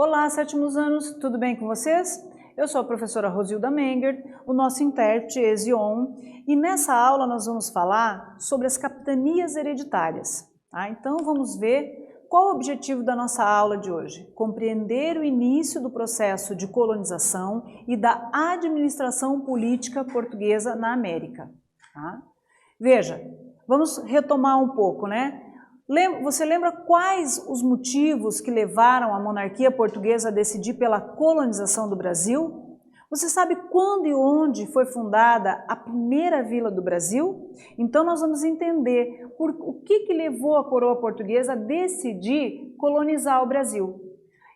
Olá, sétimos anos, tudo bem com vocês? Eu sou a professora Rosilda Menger, o nosso intérprete Ezion, e nessa aula nós vamos falar sobre as capitanias hereditárias. Tá? Então vamos ver qual o objetivo da nossa aula de hoje. Compreender o início do processo de colonização e da administração política portuguesa na América. Tá? Veja, vamos retomar um pouco, né? Você lembra quais os motivos que levaram a monarquia portuguesa a decidir pela colonização do Brasil? Você sabe quando e onde foi fundada a primeira vila do Brasil? Então nós vamos entender o que levou a coroa portuguesa a decidir colonizar o Brasil.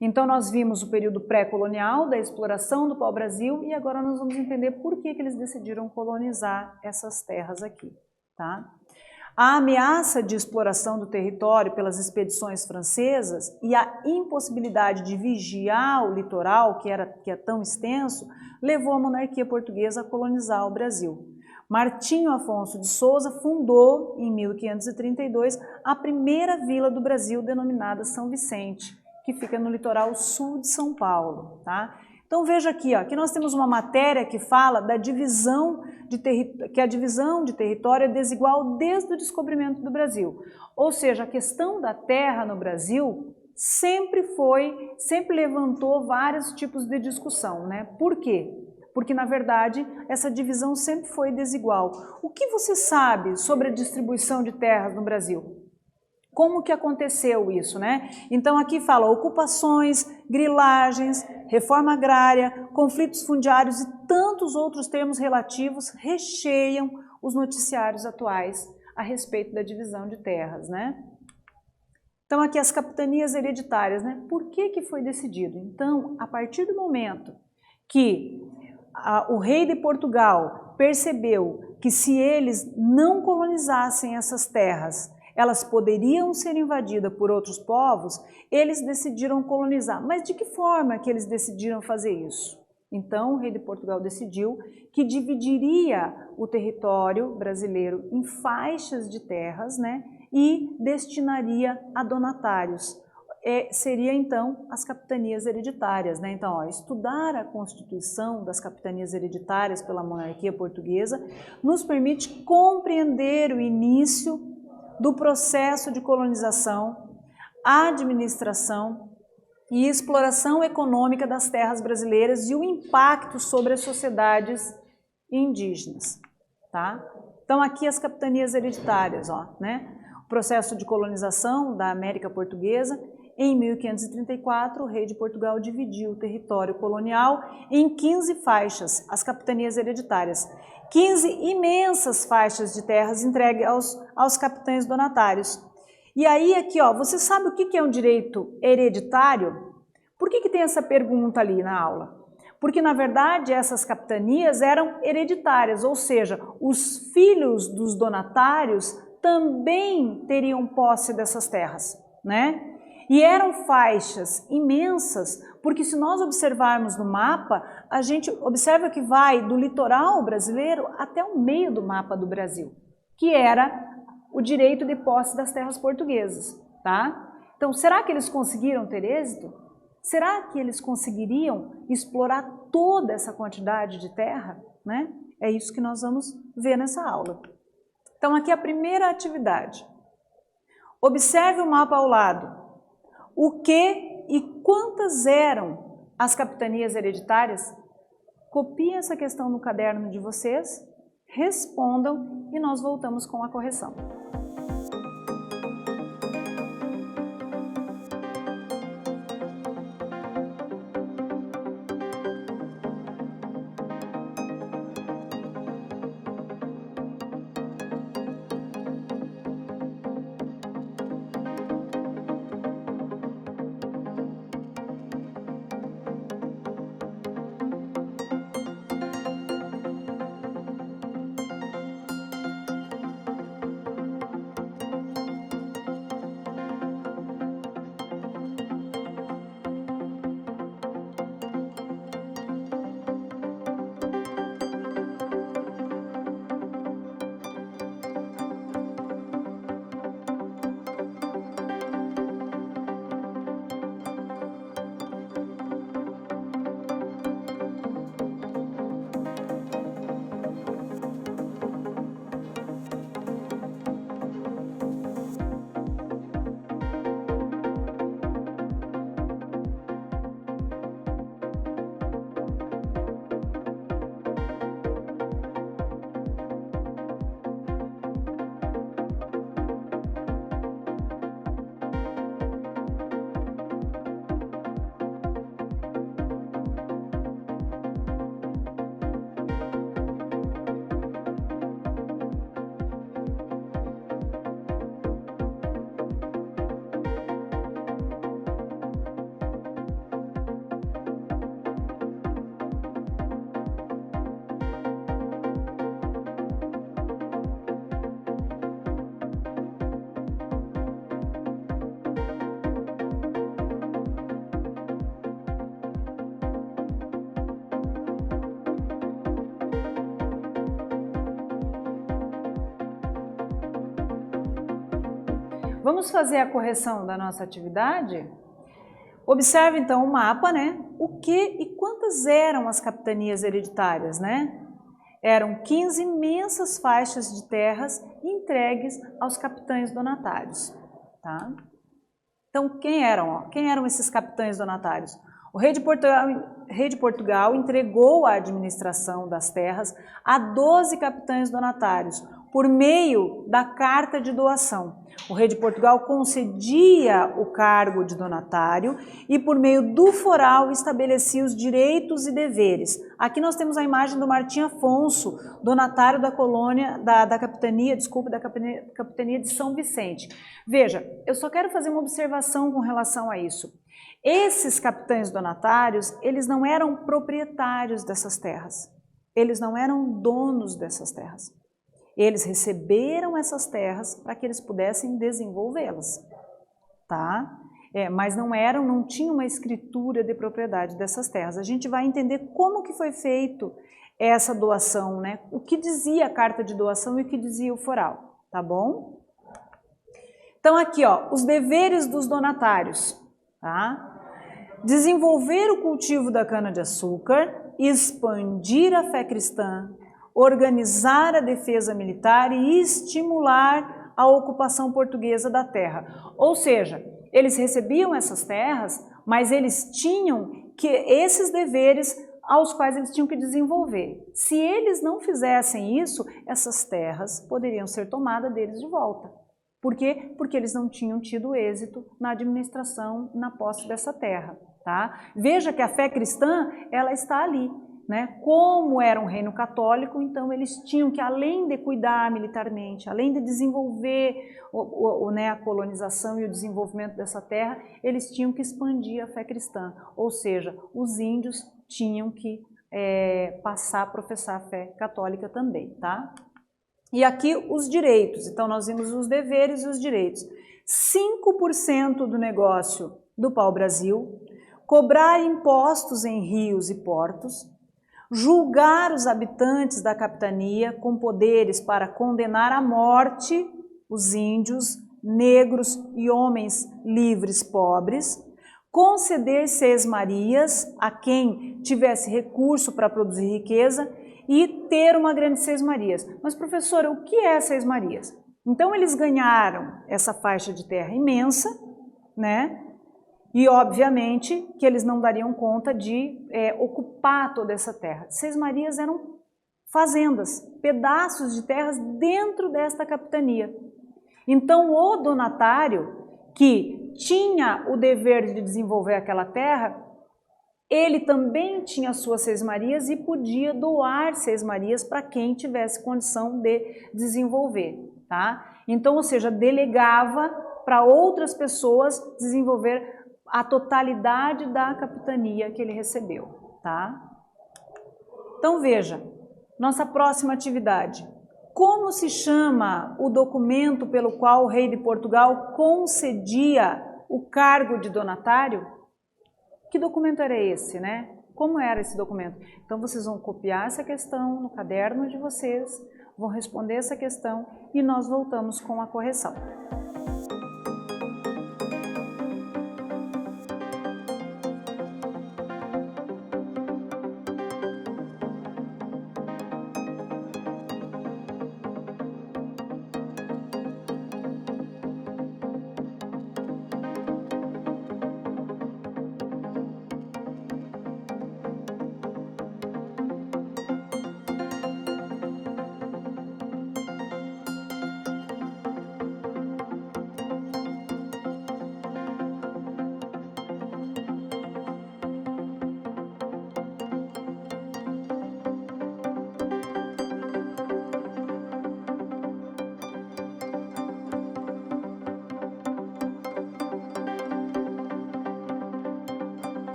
Então nós vimos o período pré-colonial da exploração do pau-brasil e agora nós vamos entender por que eles decidiram colonizar essas terras aqui, tá? A ameaça de exploração do território pelas expedições francesas e a impossibilidade de vigiar o litoral, que é tão extenso, levou a monarquia portuguesa a colonizar o Brasil. Martinho Afonso de Souza fundou, em 1532, a primeira vila do Brasil, denominada São Vicente, que fica no litoral sul de São Paulo. Tá? Então veja aqui, ó, que nós temos uma matéria que fala da divisão que a divisão de território é desigual desde o descobrimento do Brasil. Ou seja, a questão da terra no Brasil sempre levantou vários tipos de discussão, né? Por quê? Porque, na verdade, essa divisão sempre foi desigual. O que você sabe sobre a distribuição de terras no Brasil? Como que aconteceu isso, né? Então aqui fala ocupações, grilagens, reforma agrária, conflitos fundiários e tantos outros termos relativos recheiam os noticiários atuais a respeito da divisão de terras, né? Então aqui as capitanias hereditárias, né? Por que foi decidido? Então, a partir do momento que o rei de Portugal percebeu que se eles não colonizassem essas terras, elas poderiam ser invadidas por outros povos, eles decidiram colonizar. Mas de que forma que eles decidiram fazer isso? Então, o rei de Portugal decidiu que dividiria o território brasileiro em faixas de terras, né, e destinaria a donatários. Seria, então, as capitanias hereditárias, né? Então, ó, estudar a constituição das capitanias hereditárias pela monarquia portuguesa nos permite compreender o início do processo de colonização, administração e exploração econômica das terras brasileiras e o impacto sobre as sociedades indígenas, tá? Então aqui as capitanias hereditárias, ó, né? O processo de colonização da América Portuguesa. Em 1534, o rei de Portugal dividiu o território colonial em 15 faixas, as capitanias hereditárias. 15 imensas faixas de terras entregues aos capitães donatários. E aí aqui, ó, você sabe o que é um direito hereditário? Por que tem essa pergunta ali na aula? Porque, na verdade, essas capitanias eram hereditárias, ou seja, os filhos dos donatários também teriam posse dessas terras, né? E eram faixas imensas, porque se nós observarmos no mapa, a gente observa que vai do litoral brasileiro até o meio do mapa do Brasil, que era o direito de posse das terras portuguesas, tá? Então, será que eles conseguiram ter êxito? Será que eles conseguiriam explorar toda essa quantidade de terra, né? É isso que nós vamos ver nessa aula. Então, aqui a primeira atividade. Observe o mapa ao lado. O que e quantas eram as capitanias hereditárias? Copiem essa questão no caderno de vocês, respondam e nós voltamos com a correção. Vamos fazer a correção da nossa atividade? Observe então o mapa, né? O que e quantas eram as capitanias hereditárias, né? Eram 15 imensas faixas de terras entregues aos capitães donatários, tá? Então, quem eram esses capitães donatários? O rei de Portugal entregou a administração das terras a 12 capitães donatários, por meio da carta de doação. O rei de Portugal concedia o cargo de donatário e, por meio do foral, estabelecia os direitos e deveres. Aqui nós temos a imagem do Martim Afonso, donatário da colônia, da capitania de São Vicente. Veja, eu só quero fazer uma observação com relação a isso. Esses capitães donatários, eles não eram proprietários dessas terras. Eles não eram donos dessas terras. Eles receberam essas terras para que eles pudessem desenvolvê-las, tá? Mas não tinha uma escritura de propriedade dessas terras. A gente vai entender como que foi feito essa doação, né? O que dizia a carta de doação e o que dizia o foral, tá bom? Então aqui, ó, os deveres dos donatários, tá? Desenvolver o cultivo da cana-de-açúcar, expandir a fé cristã, organizar a defesa militar e estimular a ocupação portuguesa da terra. Ou seja, eles recebiam essas terras, mas eles tinham esses deveres aos quais eles tinham que desenvolver. Se eles não fizessem isso, essas terras poderiam ser tomadas deles de volta. Por quê? Porque eles não tinham tido êxito na administração, na posse dessa terra, tá? Veja que a fé cristã, ela está ali. Né? Como era um reino católico, então eles tinham que, além de cuidar militarmente, além de desenvolver a colonização e o desenvolvimento dessa terra, eles tinham que expandir a fé cristã, ou seja, os índios tinham que passar a professar a fé católica também, tá? E aqui os direitos, então nós vimos os deveres e os direitos. 5% do negócio do pau-brasil, cobrar impostos em rios e portos, julgar os habitantes da capitania com poderes para condenar à morte os índios, negros e homens livres pobres, conceder sesmarias a quem tivesse recurso para produzir riqueza e ter uma grande sesmarias. Mas, professora, o que é sesmarias? Então, eles ganharam essa faixa de terra imensa, né? E, obviamente, que eles não dariam conta de ocupar toda essa terra. Sesmarias eram fazendas, pedaços de terras dentro desta capitania. Então, o donatário, que tinha o dever de desenvolver aquela terra, ele também tinha suas sesmarias e podia doar sesmarias para quem tivesse condição de desenvolver, tá? Então, ou seja, delegava para outras pessoas desenvolver a totalidade da capitania que ele recebeu, tá? Então veja, nossa próxima atividade. Como se chama o documento pelo qual o rei de Portugal concedia o cargo de donatário? Que documento era esse, né? Como era esse documento? Então vocês vão copiar essa questão no caderno de vocês, vão responder essa questão e nós voltamos com a correção.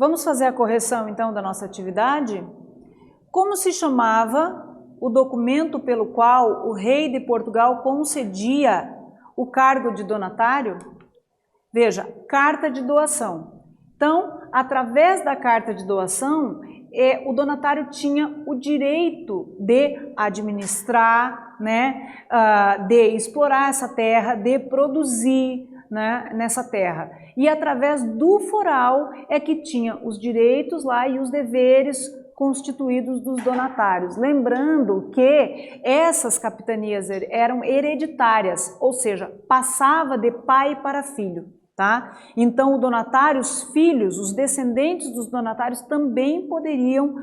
Vamos fazer a correção então da nossa atividade? Como se chamava o documento pelo qual o rei de Portugal concedia o cargo de donatário? Veja, carta de doação. Então, através da carta de doação, o donatário tinha o direito de administrar, né, de explorar essa terra, de produzir, né, nessa terra. E através do foral é que tinha os direitos lá e os deveres constituídos dos donatários. Lembrando que essas capitanias eram hereditárias, ou seja, passava de pai para filho. Tá? Então, o donatário, os filhos, os descendentes dos donatários também poderiam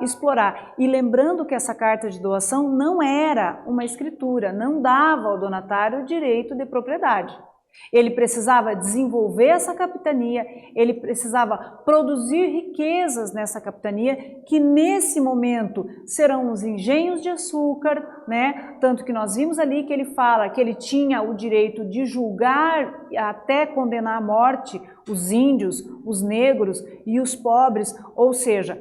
explorar. E lembrando que essa carta de doação não era uma escritura, não dava ao donatário o direito de propriedade. Ele precisava desenvolver essa capitania, ele precisava produzir riquezas nessa capitania, que nesse momento serão os engenhos de açúcar, né? Tanto que nós vimos ali que ele fala que ele tinha o direito de julgar até condenar à morte os índios, os negros e os pobres, ou seja,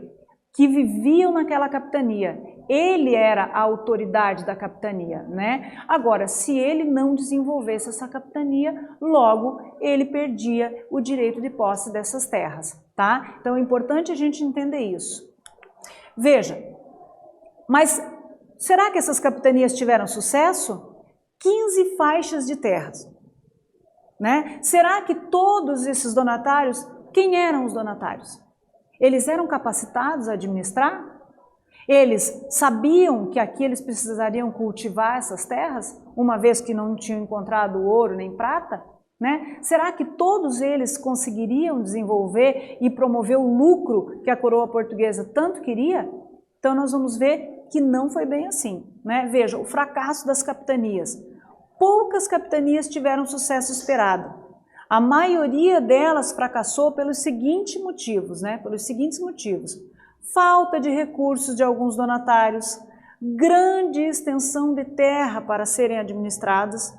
que viviam naquela capitania. Ele era a autoridade da capitania, né? Agora, se ele não desenvolvesse essa capitania, logo ele perdia o direito de posse dessas terras, tá? Então é importante a gente entender isso. Veja, mas será que essas capitanias tiveram sucesso? 15 faixas de terras, né? Será que todos esses donatários, quem eram os donatários? Eles eram capacitados a administrar? Eles sabiam que aqui eles precisariam cultivar essas terras, uma vez que não tinham encontrado ouro nem prata? Né? Será que todos eles conseguiriam desenvolver e promover o lucro que a coroa portuguesa tanto queria? Então nós vamos ver que não foi bem assim, né? Veja, o fracasso das capitanias. Poucas capitanias tiveram sucesso esperado. A maioria delas fracassou pelos seguintes motivos, né? Pelos seguintes motivos. Falta de recursos de alguns donatários, grande extensão de terra para serem administradas,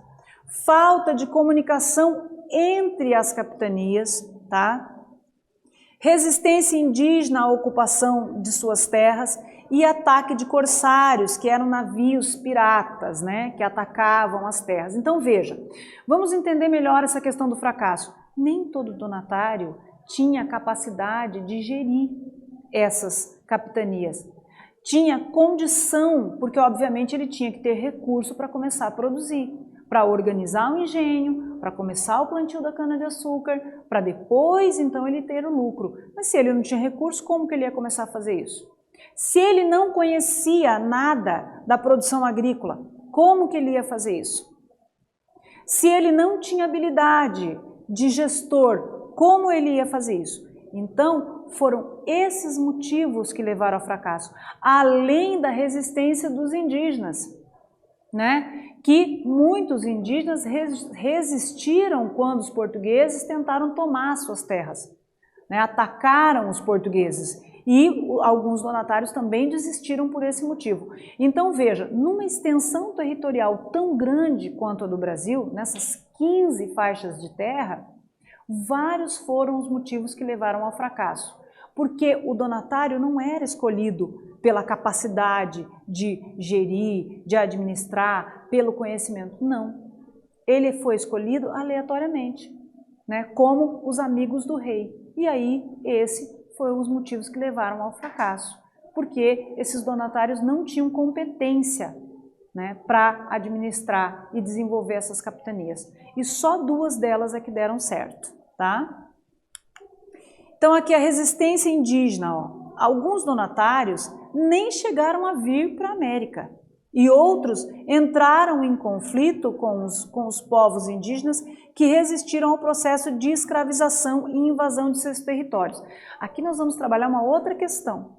falta de comunicação entre as capitanias, tá? Resistência indígena à ocupação de suas terras e ataque de corsários, que eram navios piratas, né, que atacavam as terras. Então veja, vamos entender melhor essa questão do fracasso. Nem todo donatário tinha capacidade de gerir essas capitanias. Tinha condição, porque obviamente ele tinha que ter recurso para começar a produzir, para organizar o engenho, para começar o plantio da cana-de-açúcar, para depois então ele ter o lucro. Mas se ele não tinha recurso, como que ele ia começar a fazer isso? Se ele não conhecia nada da produção agrícola, como que ele ia fazer isso? Se ele não tinha habilidade de gestor, como ele ia fazer isso? Então, foram esses motivos que levaram ao fracasso, além da resistência dos indígenas, né? Que muitos indígenas resistiram quando os portugueses tentaram tomar suas terras, né? Atacaram os portugueses e alguns donatários também desistiram por esse motivo. Então veja, numa extensão territorial tão grande quanto a do Brasil, nessas 15 faixas de terra, vários foram os motivos que levaram ao fracasso, porque o donatário não era escolhido pela capacidade de gerir, de administrar, pelo conhecimento, não. Ele foi escolhido aleatoriamente, né, como os amigos do rei. E aí, esses foram os motivos que levaram ao fracasso, porque esses donatários não tinham competência, né, para administrar e desenvolver essas capitanias. E só 2 delas é que deram certo, tá? Então aqui a resistência indígena, ó. Alguns donatários nem chegaram a vir para a América e outros entraram em conflito com os povos indígenas que resistiram ao processo de escravização e invasão de seus territórios. Aqui nós vamos trabalhar uma outra questão.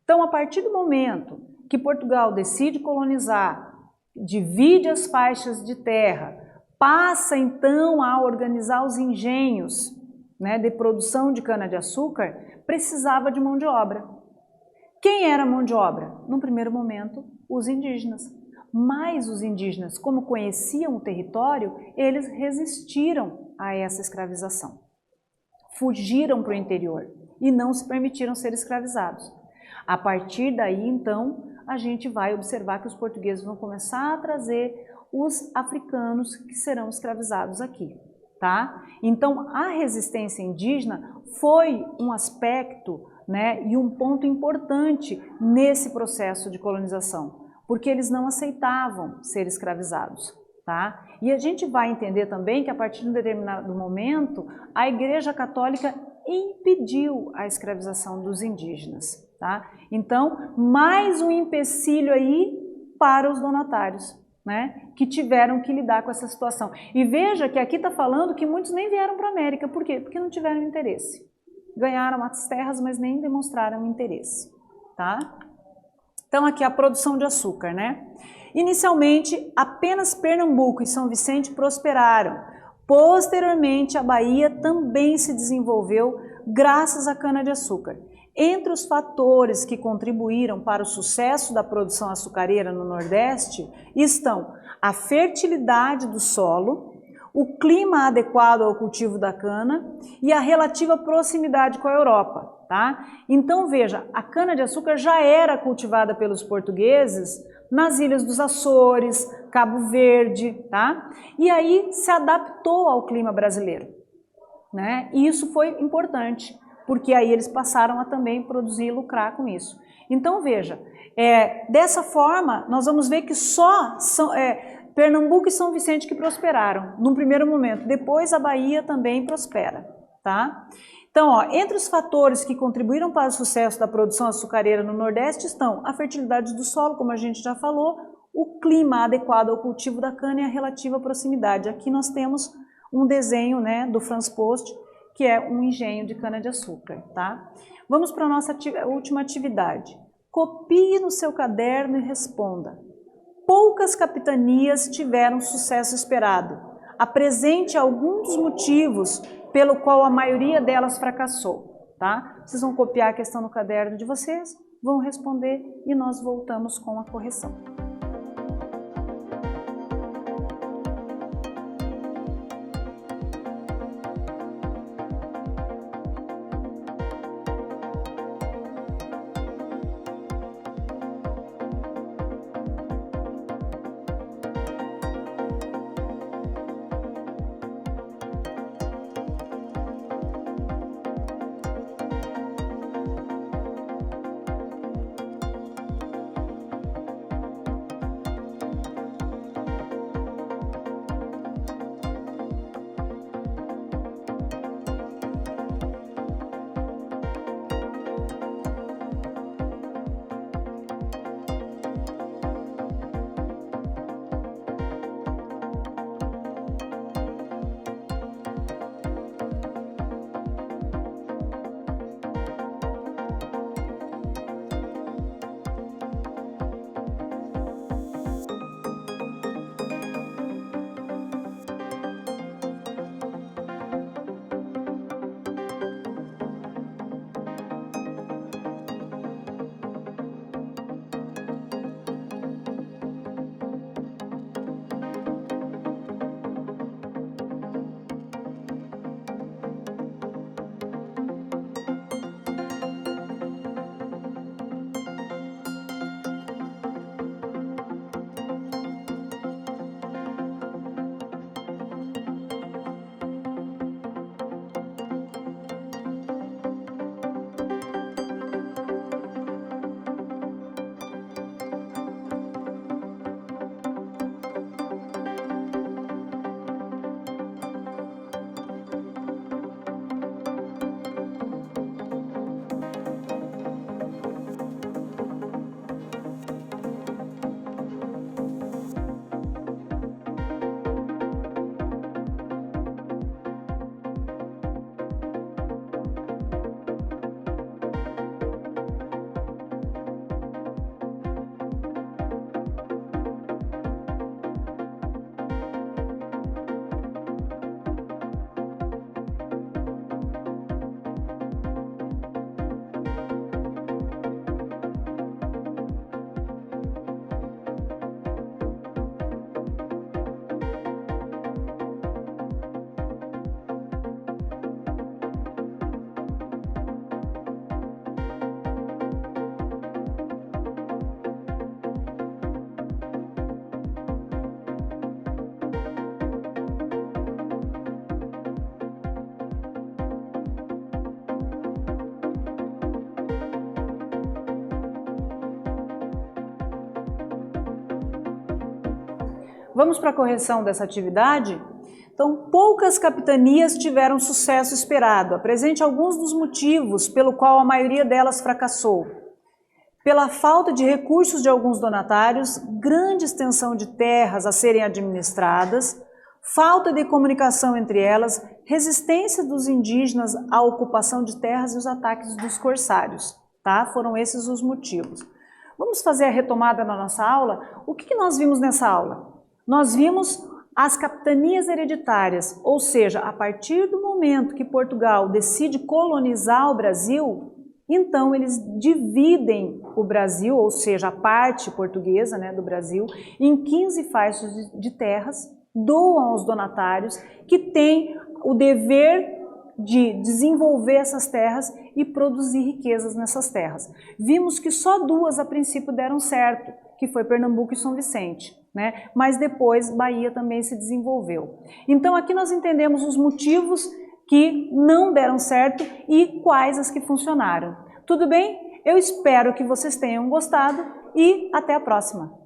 Então, a partir do momento que Portugal decide colonizar, divide as faixas de terra, passa então a organizar os engenhos, né, de produção de cana-de-açúcar, precisava de mão de obra. Quem era a mão de obra? No primeiro momento, os indígenas. Mas os indígenas, como conheciam o território, eles resistiram a essa escravização. Fugiram para o interior. e não se permitiram ser escravizados. A partir daí, então, a gente vai observar que os portugueses vão começar a trazer os africanos que serão escravizados aqui, tá? Então, a resistência indígena foi um aspecto, né, e um ponto importante nesse processo de colonização, porque eles não aceitavam ser escravizados, tá? E a gente vai entender também que a partir de um determinado momento, a Igreja Católica impediu a escravização dos indígenas, tá? Então, mais um empecilho aí para os donatários, né, que tiveram que lidar com essa situação. E veja que aqui está falando que muitos nem vieram para a América. Por quê? Porque não tiveram interesse. Ganharam as terras, mas nem demonstraram interesse, tá? Então, aqui a produção de açúcar, né? Inicialmente, apenas Pernambuco e São Vicente prosperaram. Posteriormente, a Bahia também se desenvolveu graças à cana-de-açúcar. Entre os fatores que contribuíram para o sucesso da produção açucareira no Nordeste estão a fertilidade do solo, o clima adequado ao cultivo da cana e a relativa proximidade com a Europa, tá? Então veja, a cana-de-açúcar já era cultivada pelos portugueses nas ilhas dos Açores, Cabo Verde, tá? E aí se adaptou ao clima brasileiro, né? E isso foi importante, porque aí eles passaram a também produzir e lucrar com isso. Então veja, dessa forma nós vamos ver que só Pernambuco e São Vicente que prosperaram num primeiro momento, depois a Bahia também prospera, tá? Então, ó, entre os fatores que contribuíram para o sucesso da produção açucareira no Nordeste estão a fertilidade do solo, como a gente já falou, o clima adequado ao cultivo da cana e a relativa proximidade. Aqui nós temos um desenho, né, do Franz Post, que é um engenho de cana-de-açúcar, tá? Vamos para a nossa última atividade. Copie no seu caderno e responda. Poucas capitanias tiveram sucesso esperado. Apresente alguns dos motivos pelo qual a maioria delas fracassou, tá? Vocês vão copiar a questão no caderno de vocês, vão responder e nós voltamos com a correção. Vamos para a correção dessa atividade? Então, poucas capitanias tiveram sucesso esperado. Apresente alguns dos motivos pelo qual a maioria delas fracassou. Pela falta de recursos de alguns donatários, grande extensão de terras a serem administradas, falta de comunicação entre elas, resistência dos indígenas à ocupação de terras e os ataques dos corsários. Tá? Foram esses os motivos. Vamos fazer a retomada na nossa aula? O que nós vimos nessa aula? Nós vimos as capitanias hereditárias, ou seja, a partir do momento que Portugal decide colonizar o Brasil, então eles dividem o Brasil, ou seja, a parte portuguesa, né, do Brasil, em 15 faixas de terras, doam aos donatários que têm o dever de desenvolver essas terras e produzir riquezas nessas terras. Vimos que só duas a princípio deram certo, que foi Pernambuco e São Vicente, né? Mas depois Bahia também se desenvolveu. Então aqui nós entendemos os motivos que não deram certo e quais as que funcionaram. Tudo bem? Eu espero que vocês tenham gostado e até a próxima!